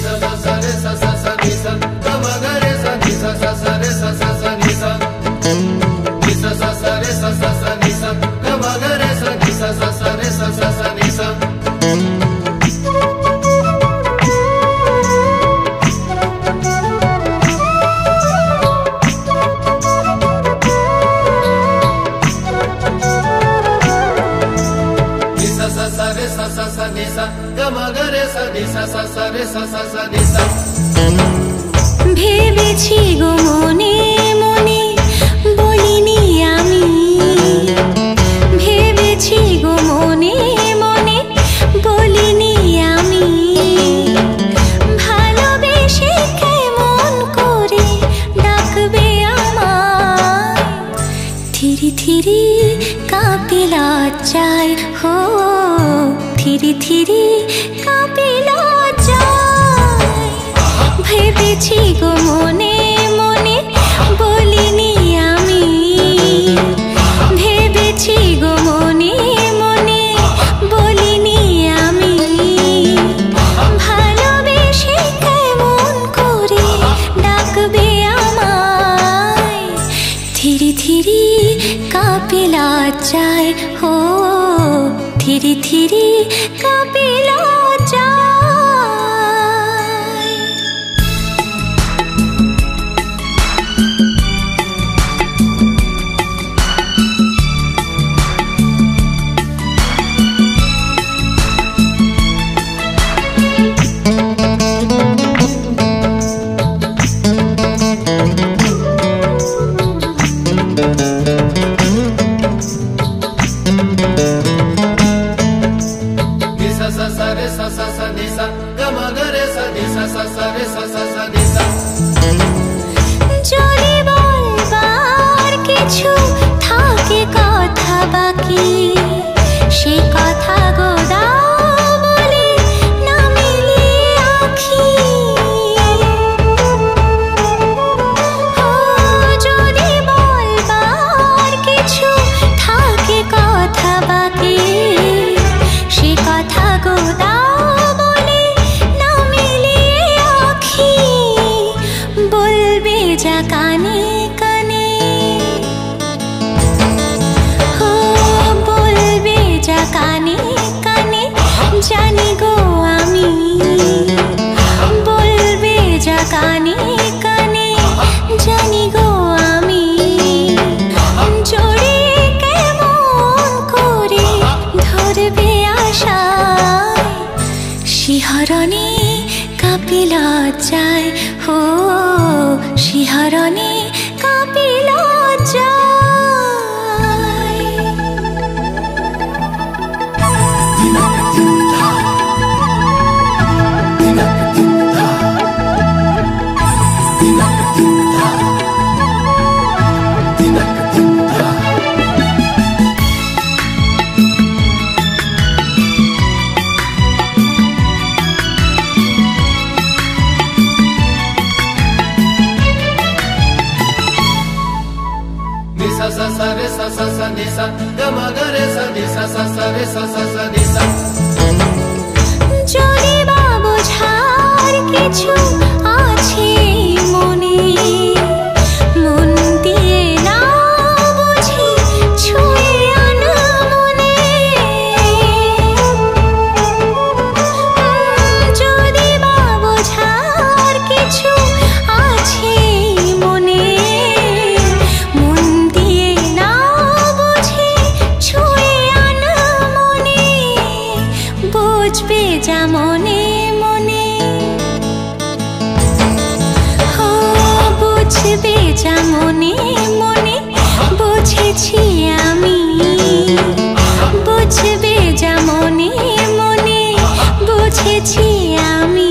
sa sa sa re sa sa sa ni sa ga ma ga re sa ni sa sa sa re sa sa sa ni sa ni sa sa sa re sa sa sa ni sa ga ma ga re sa ni sa sa sa re sa sa sa ni sa ভেবেছি গো মনে মনে বলিনি আমি, ভেবেছি গো মনে মনে বলিনি আমি, ভালোবেসে কেমন করে ডাকবে আমায়, থিরি থিরি কাঁপে লজ্জায় হো, থিরি থিরি কাঁপে লজ্জায়, ভেবেছি গো মনে মনে বলিনি আমি, ভেবেছি গো মনে মনে বলিনি আমি, ভালোবেসে কেমন করে ডাকবে আমায়, থিরি থিরি কাঁপে লজ্জায় হো, থিরি থিরি কাঁপে লজ্জায়। যদি বলবার কিছু থাকে কথা বাকি, সে কথা গো দাও বলে না মিলিয়ে আঁখি, যদি বলবার কিছু থাকে কথা বাকি, সে কথা গো দাও বলে না মিলিয়ে আঁখি, বলবে যা কানে কানে, বলবে যা কানে কানে জানি গো আমি, বলবে যা কানে কানে জানি গো আমি, জড়িয়ে কেমন করে ধরবে আশায়, শিহরণে কাঁপে লজ্জায় হো, শিহরণে কাঁপে লজ্জায়। যদি বা বোঝার কিছু আছে মনে, মন দিয়ে না বুঝি ছুঁয়ে আনা মনে, যদি বা বোঝার কিছু আছে মনে, মন দিয়ে না বুঝি ছুঁয়ে আনা মনে, বুঝবে যা মনে মনে, বুঝবে যা মনে মনে, বুঝেছি আমি, বুঝবে যা মনে মনে, বুঝেছি আমি,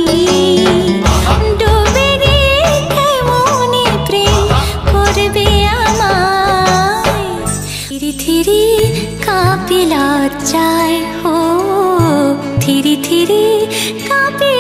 ডুবে দিয়ে কেমনে প্রেম করবে আমায়, থিরি থিরি কাঁপে লজ্জায় হো, থিরি থিরি কাঁপে